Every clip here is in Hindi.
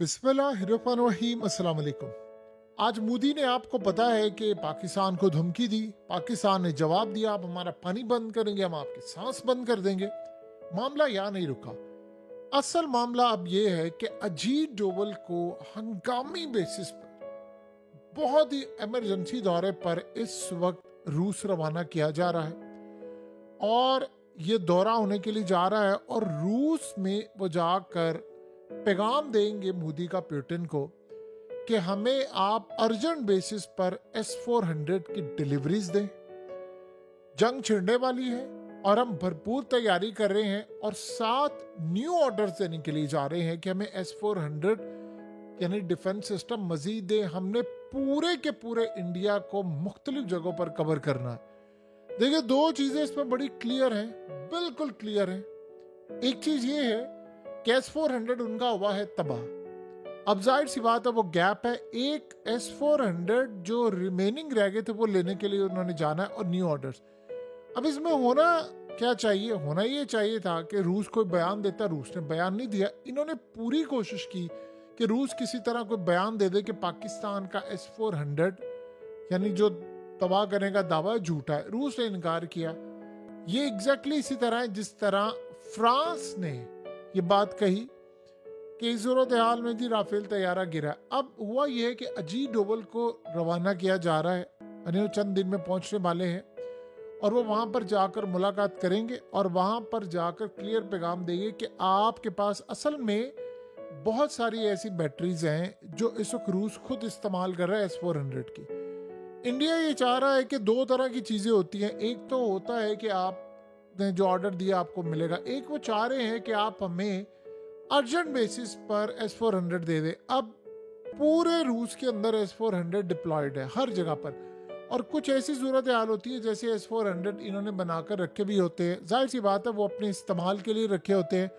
बिस्मिल्लाहिर्रहमानिर्रहीम। अस्सलाम वालेकुम। आज मोदी ने आपको पता है कि पाकिस्तान को धमकी दी। पाकिस्तान ने जवाब दिया, आप हमारा पानी बंद करेंगे, हम आपकी सांस बंद कर देंगे। मामला यहाँ नहीं रुका। असल मामला अब यह है कि अजीत डोवल को हंगामी बेसिस पर बहुत ही इमरजेंसी दौरे पर इस वक्त रूस रवाना किया जा रहा है और ये दौरा होने के लिए जा रहा है और रूस में वो जाकर पैगाम देंगे मोदी का पुतिन को कि हमें आप अर्जेंट बेसिस पर S-400 की डिलीवरीज दें। जंग छिड़ने वाली है और हम भरपूर तैयारी कर रहे हैं और 7 न्यू ऑर्डर्स देने के लिए जा रहे हैं कि हमें S-400 यानी डिफेंस सिस्टम मजीद दें। हमने पूरे के पूरे इंडिया को मुख्तलिफ जगहों पर कवर करना है। देखिए, 2 चीजें इसमें बड़ी क्लियर हैं, बिल्कुल क्लियर हैं। एक चीज ये है कि S-400 उनका हुआ है तबाह। अब जाहिर सी बात है वो गैप है। एक S-400 जो रिमेनिंग रह गए थे वो लेने के लिए उन्होंने जाना है और न्यू ऑर्डर्स। अब इसमें होना क्या चाहिए? होना ये चाहिए था कि रूस कोई बयान देता। रूस ने बयान नहीं दिया। इन्होंने पूरी कोशिश की कि रूस किसी तरह कोई बयान दे दे कि पाकिस्तान का S-400 यानी जो तबाह करने का दावा झूठा है। रूस ने इनकार किया। ये एग्जैक्टली इसी तरह है जिस तरह फ्रांस ने ये बात कही कि इस सूरत हाल में जी राफेल तैयारा गिरा। अब हुआ यह है कि अजीत डोवल को रवाना किया जा रहा है, यानी वो चंद दिन में पहुंचने वाले हैं और वो वहां पर जाकर मुलाकात करेंगे और वहां पर जाकर क्लियर पैगाम देंगे कि आपके पास असल में बहुत सारी ऐसी बैटरीज हैं जो इस वक्त रूस खुद इस्तेमाल कर रहा है S-400 की। इंडिया ये चाह रहा है कि 2 तरह की चीजें होती हैं। एक तो होता है कि आपने जो ऑर्डर दिया आपको मिलेगा। एक वो चाह रहे हैं कि आप हमें अर्जेंट बेसिस पर S-400 दे दे। अब पूरे रूस के अंदर S-400 डिप्लॉयड है हर जगह पर और कुछ ऐसी सूरत हाल होती है जैसे S-400 इन्होंने बनाकर रखे भी होते हैं। जाहिर सी बात है वो अपने इस्तेमाल के लिए रखे होते हैं,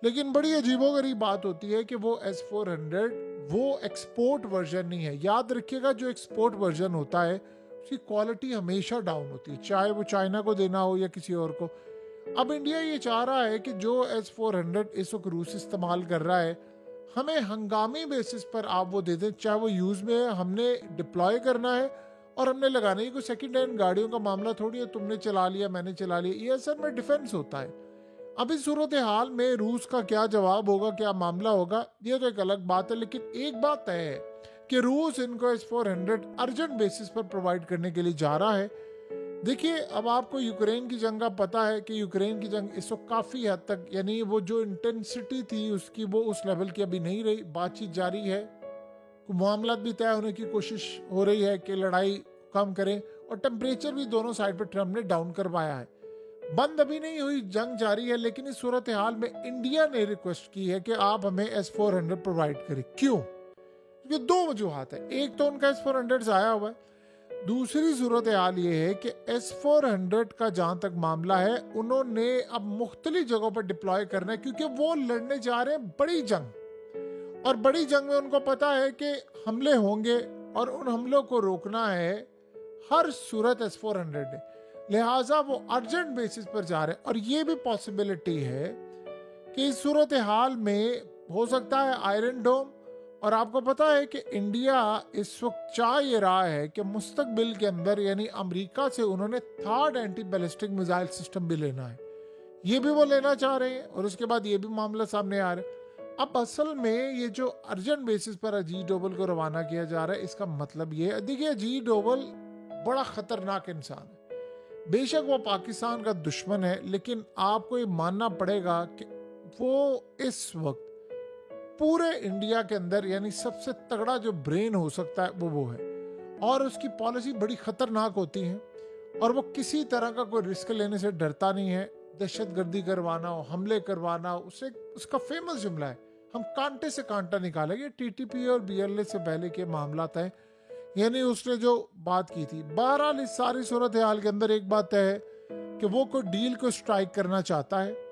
लेकिन बड़ी अजीबोगरीब बात होती है कि वो S-400 वो एक्सपोर्ट वर्जन नहीं है। याद रखिएगा, जो एक्सपोर्ट वर्जन होता है उसकी क्वालिटी हमेशा डाउन होती है, चाहे वो चाइना को देना हो या किसी और को। अब इंडिया ये चाह रहा है कि जो S-400 इस वक्त रूस इस्तेमाल कर रहा है हमें हंगामी बेसिस पर आप वो दे दें, चाहे वो यूज में है। हमने डिप्लॉय करना है और हमने लगाना है। कोई सेकंड हैंड गाड़ियों का मामला थोड़ी है, तुमने चला लिया मैंने चला लिया। ये असल में डिफेंस होता है। अब इस सूरत हाल में रूस का क्या जवाब होगा, क्या मामला होगा, ये तो एक अलग बात है। लेकिन एक बात तय है कि रूस इनको S-400 अर्जेंट बेसिस पर प्रोवाइड करने के लिए जा रहा है। देखिए, अब आपको यूक्रेन की जंग का पता है कि यूक्रेन की जंग इस वक्त काफ़ी हद तक, यानी वो जो इंटेंसिटी थी उसकी वो उस लेवल की अभी नहीं रही। बातचीत जारी है, मामला भी तय होने की कोशिश हो रही है कि लड़ाई कम करें और टेम्परेचर भी दोनों साइड पर ट्रम्प ने डाउन करवाया है। बंद अभी नहीं हुई, जंग जारी है। लेकिन इस सूरत हाल में इंडिया ने रिक्वेस्ट की है कि आप हमें S-400 प्रोवाइड करें। क्यों? क्योंकि 2 वजूहात है। एक तो उनका S-400 आया हुआ है, दूसरी सूरत हाल ये है कि S-400 का जहां तक मामला है उन्होंने अब मुख्तलिफ जगहों पर डिप्लॉय करना है क्योंकि वो लड़ने जा रहे हैं बड़ी जंग और बड़ी जंग में उनको पता है कि हमले होंगे और उन हमलों को रोकना है हर सूरत S-400 है। लिहाजा वो अर्जेंट बेसिस पर जा रहे हैं और ये भी पॉसिबिलिटी है कि इस सूरत हाल में हो सकता है आयरन डोम। और आपको पता है कि इंडिया इस वक्त चाह ये रहा है कि मुस्तकबिल के अंदर यानी अमेरिका से उन्होंने 3rd anti ballistic missile system भी लेना है। ये भी वो लेना चाह रहे हैं और उसके बाद ये भी मामला सामने आ रहा है। अब असल में ये जो अर्जेंट बेसिस पर अजीत डोवल को रवाना किया जा रहा है इसका मतलब ये है, देखिए अजीत डोवल बड़ा खतरनाक इंसान है। बेशक वो पाकिस्तान का दुश्मन है, लेकिन आपको ये मानना पड़ेगा कि वो इस वक्त पूरे इंडिया के अंदर यानी सबसे तगड़ा जो ब्रेन हो सकता है वो है और उसकी पॉलिसी बड़ी खतरनाक होती है और वो किसी तरह का कोई रिस्क लेने से डरता नहीं है। दहशतगर्दी करवाना हो, हमले करवाना हो, उसे उसका फेमस जुमला है, हम कांटे से कांटा निकालेंगे। TTP और BLA से पहले के मामला है, यानी उसने जो बात की थी। बहरहाल इस सारी सूरत हाल के अंदर एक बात है कि वो कोई डील को स्ट्राइक करना चाहता है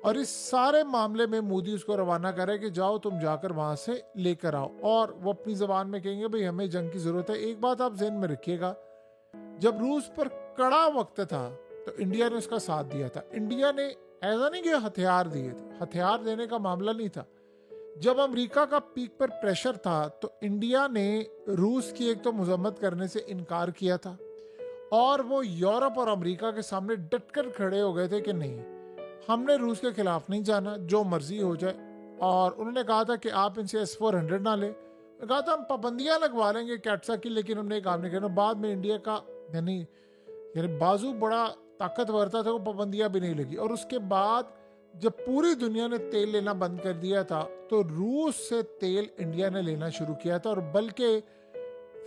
और इस सारे मामले में मोदी उसको रवाना करे कि जाओ तुम जाकर वहां से लेकर आओ और वो अपनी जबान में कहेंगे भाई हमें जंग की जरूरत है। एक बात आप ज़हन में रखिएगा, जब रूस पर कड़ा वक्त था तो इंडिया ने उसका साथ दिया था। इंडिया ने ऐसा नहीं कि हथियार दिए थे, हथियार देने का मामला नहीं था, जब अमेरिका का पीक पर प्रेशर था तो इंडिया ने रूस की एक तो मजम्मत करने से इनकार किया था, और वो यूरोप और अमेरिका के सामने डटकर खड़े हो गए थे कि नहीं, हमने रूस के खिलाफ नहीं जाना, जो मर्जी हो जाए। और उन्होंने कहा था कि आप इनसे S-400 ना ले, कहा था हम पाबंदियां लगवा लेंगे कैटसा की, लेकिन हमने काम नहीं करना। बाद में इंडिया का यानी यानी बाजू बड़ा ताकतवर था, तो वो पाबंदियां भी नहीं लगी। और उसके बाद जब पूरी दुनिया ने तेल लेना बंद कर दिया था तो रूस से तेल इंडिया ने लेना शुरू किया था, और बल्कि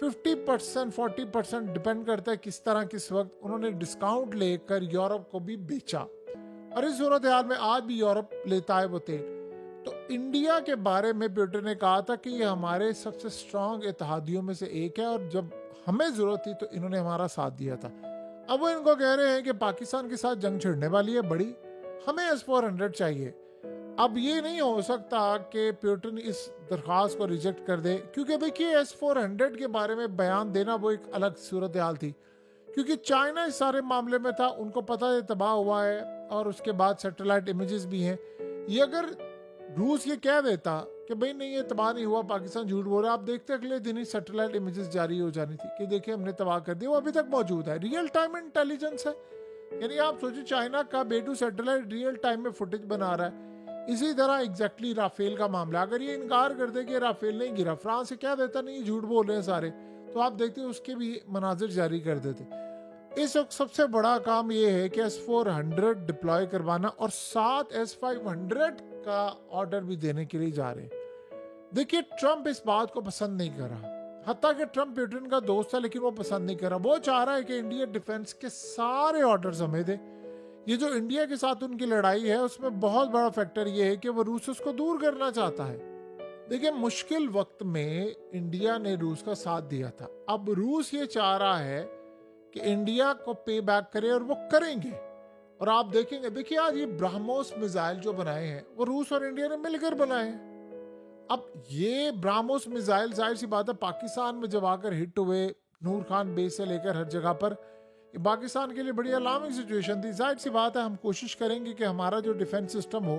50% 40% डिपेंड करता है किस तरह किस वक्त उन्होंने डिस्काउंट लेकर यूरोप को भी बेचा। और इस सूरत हाल में आज भी यूरोप लेता है वो तेल। तो इंडिया के बारे में पुतिन ने कहा था कि ये हमारे सबसे स्ट्रांग इत्तेहादियों में से एक है, और जब हमें जरूरत थी तो इन्होंने हमारा साथ दिया था। अब वो इनको कह रहे हैं कि पाकिस्तान के साथ जंग छिड़ने वाली है बड़ी, हमें S-400 चाहिए। अब ये नहीं हो सकता कि पुतिन इस दरख्वास्त को रिजेक्ट कर दे, क्योंकि देखिए S-400 के बारे में बयान देना वो एक अलग सूरत हाल थी, क्योंकि चाइना इस सारे मामले में था, उनको पता है तबाह हुआ है, और उसके बाद सैटेलाइट इमेजेस भी हैं। ये अगर रूस ये कह देता कि भाई नहीं ये तबाह नहीं हुआ, पाकिस्तान झूठ बोल रहा है, आप देखते अगले दिन ही सैटेलाइट इमेजेस जारी हो जानी थी कि देखिए हमने तबाह कर दिया। वो अभी तक मौजूद है, रियल टाइम इंटेलिजेंस है। यानी आप सोचिए चाइना का बेटू सैटेलाइट रियल टाइम में फुटेज बना रहा है। इसी तरह एग्जैक्टली राफेल का मामला, अगर ये इनकार कर दे कि राफेल नहीं गिरा, फ्रांस से क्या देता नहीं झूठ बोल रहे हैं सारे, तो आप देखते उसके भी मनाजिर जारी कर देते। इस वक्त सबसे बड़ा काम ये है कि S-400 डिप्लॉय करवाना, और 7 S-500 का ऑर्डर भी देने के लिए जा रहे हैं। देखिए ट्रंप इस बात को पसंद नहीं कर रहा, हत्ता कि ट्रंप पुतिन का दोस्त है, लेकिन वो पसंद नहीं कर रहा। वो चाह रहा है कि इंडिया डिफेंस के सारे ऑर्डर्स हमें दे। ये जो इंडिया के साथ उनकी लड़ाई है उसमें बहुत बड़ा फैक्टर ये है कि वो रूस उसको दूर करना चाहता है। देखिए मुश्किल वक्त में इंडिया ने रूस का साथ दिया था, अब रूस ये चाह रहा है कि इंडिया को पे बैक करे, और वो करेंगे। और आप देखेंगे, देखिए आज ये ब्रह्मोस मिसाइल जो बनाए हैं वो रूस और इंडिया ने मिलकर बनाए हैं। अब ये ब्रह्मोस मिसाइल जाहिर सी बात है पाकिस्तान में जब आकर हिट हुए, नूर खान बेस से लेकर हर जगह पर, पाकिस्तान के लिए बड़ी अलार्मिंग सिचुएशन थी। जाहिर सी बात है हम कोशिश करेंगे कि हमारा जो डिफेंस सिस्टम हो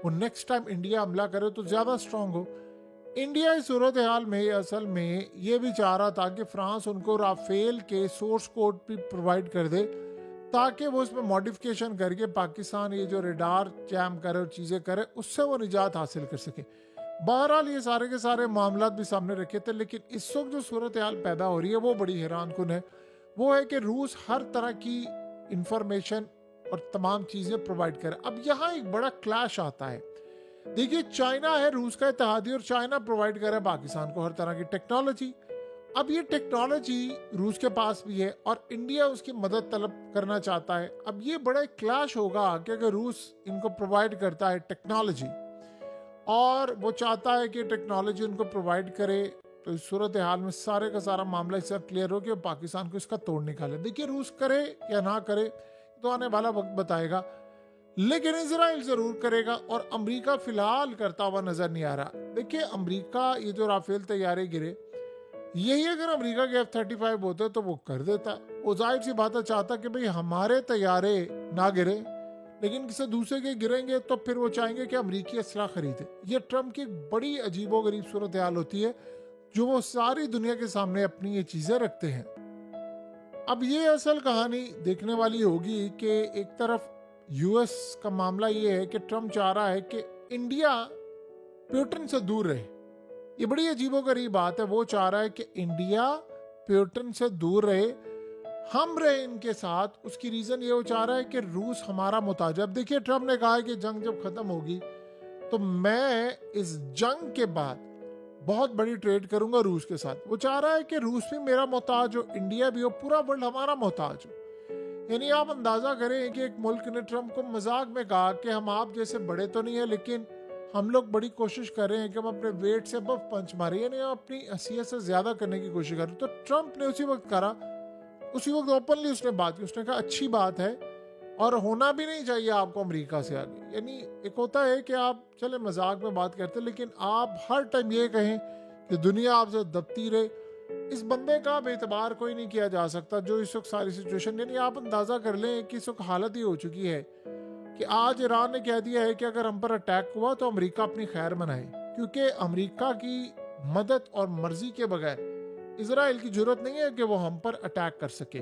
वो नेक्स्ट टाइम इंडिया हमला करे तो ज़्यादा स्ट्रांग हो। इंडिया इस सूरत हाल में असल में ये भी चाह रहा था कि फ्रांस उनको राफेल के सोर्स कोड भी प्रोवाइड कर दे, ताकि वो इसमें मॉडिफिकेशन करके पाकिस्तान ये जो रेडार जैम करे और चीज़ें करे उससे वो निजात हासिल कर सके। बहरहाल ये सारे के सारे मामला भी सामने रखे थे, लेकिन इस वक्त जो सूरत हाल पैदा हो रही है वो बड़ी हैरान कुन है। वो है कि रूस हर तरह की इंफॉर्मेशन और तमाम चीज़ें प्रोवाइड करे। अब यहाँ एक बड़ा क्लैश आता है। देखिए चाइना है रूस का इत्तेहादी, और चाइना प्रोवाइड करे पाकिस्तान को हर तरह की टेक्नोलॉजी। अब ये टेक्नोलॉजी रूस के पास भी है और इंडिया उसकी मदद तलब करना चाहता है। अब ये बड़ा क्लैश होगा कि अगर रूस इनको प्रोवाइड करता है टेक्नोलॉजी और वो चाहता है कि टेक्नोलॉजी उनको प्रोवाइड करे, तो इस सूरत हाल में सारे का सारा मामला इससे क्लियर हो कि पाकिस्तान को इसका तोड़ निकाले। देखिए रूस करे या ना करे तो आने वाला वक्त बताएगा, लेकिन इजराइल जरूर करेगा, और अमेरिका फिलहाल करता हुआ नजर नहीं आ रहा। देखिए अमेरिका ये जो राफेल तैयारे गिरे, यही अगर अमेरिका के F-35 होते तो वो कर देता। वो जाहिर सी बात है चाहता कि भाई हमारे तैयारे ना गिरे, लेकिन किसी दूसरे के गिरेंगे तो फिर वो चाहेंगे कि अमेरिकी असला खरीदे। ये ट्रंप की एक बड़ी अजीबोगरीब सूरत हाल होती है जो वो सारी दुनिया के सामने अपनी ये चीजें रखते हैं। अब ये असल कहानी देखने वाली होगी कि एक तरफ यूएस का मामला ये है कि ट्रंप चाह रहा है कि इंडिया पुतिन से दूर रहे। ये बड़ी अजीबोगरीब बात है। वो चाह रहा है कि इंडिया पुतिन से दूर रहे, हम रहे इनके साथ। उसकी रीजन ये वो चाह रहा है कि रूस हमारा मुताज। अब देखिए ट्रंप ने कहा है कि जंग जब खत्म होगी तो मैं इस जंग के बाद बहुत बड़ी ट्रेड करूंगा रूस के साथ। वो चाह रहा है कि रूस भी मेरा मोहताज हो, इंडिया भी हो, पूरा वर्ल्ड हमारा मोहताज हो। यानी आप अंदाजा करें कि एक मुल्क ने ट्रंप को मजाक में कहा कि हम आप जैसे बड़े तो नहीं है, लेकिन हम लोग बड़ी कोशिश कर रहे हैं कि हम अपने वेट से अब पंच मारे, यानी अपनी हैसियत से ज्यादा करने की कोशिश कर रहे हैं। तो ट्रंप ने उसी वक्त ओपनली उसने बात की। उसने कहा अच्छी बात है और होना भी नहीं चाहिए आपको अमेरिका से आगे। यानी एक होता है कि आप चले मजाक में बात करते हैं, लेकिन आप हर टाइम ये कहें कि दुनिया आपसे दबती रहे। इस बंदे का बेतबार कोई नहीं किया जा सकता जो इस वक्त सारी सिचुएशन, यानी आप अंदाजा कर लें कि इस वक्त हालत ही हो चुकी है कि आज ईरान ने कह दिया है कि अगर हम पर अटैक हुआ तो अमेरिका अपनी खैर मनाए। क्योंकि अमेरिका की मदद और मर्जी के बगैर इजराइल की जरूरत नहीं है कि वो हम पर अटैक कर सके।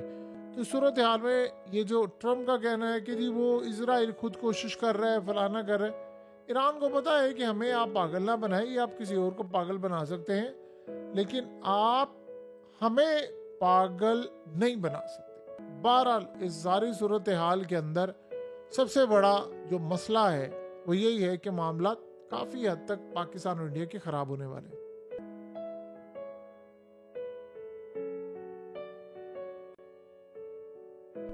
तो सूरत हाल में ये जो ट्रम्प का कहना है कि जी वो इजराइल खुद कोशिश कर रहा है, फलाना कर रहा है, ईरान को पता है कि हमें आप पागल ना बनाइए, आप किसी और को पागल बना सकते हैं, लेकिन आप हमें पागल नहीं बना सकते। बहरहाल इस सारी सूरत हाल के अंदर सबसे बड़ा जो मसला है वो यही है कि मामला काफ़ी हद तक पाकिस्तान और इंडिया के ख़राब होने वाले हैं।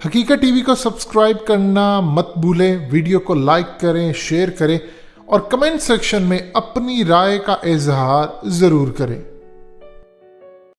हकीकत टीवी को सब्सक्राइब करना मत भूलें, वीडियो को लाइक करें, शेयर करें और कमेंट सेक्शन में अपनी राय का इजहार ज़रूर करें।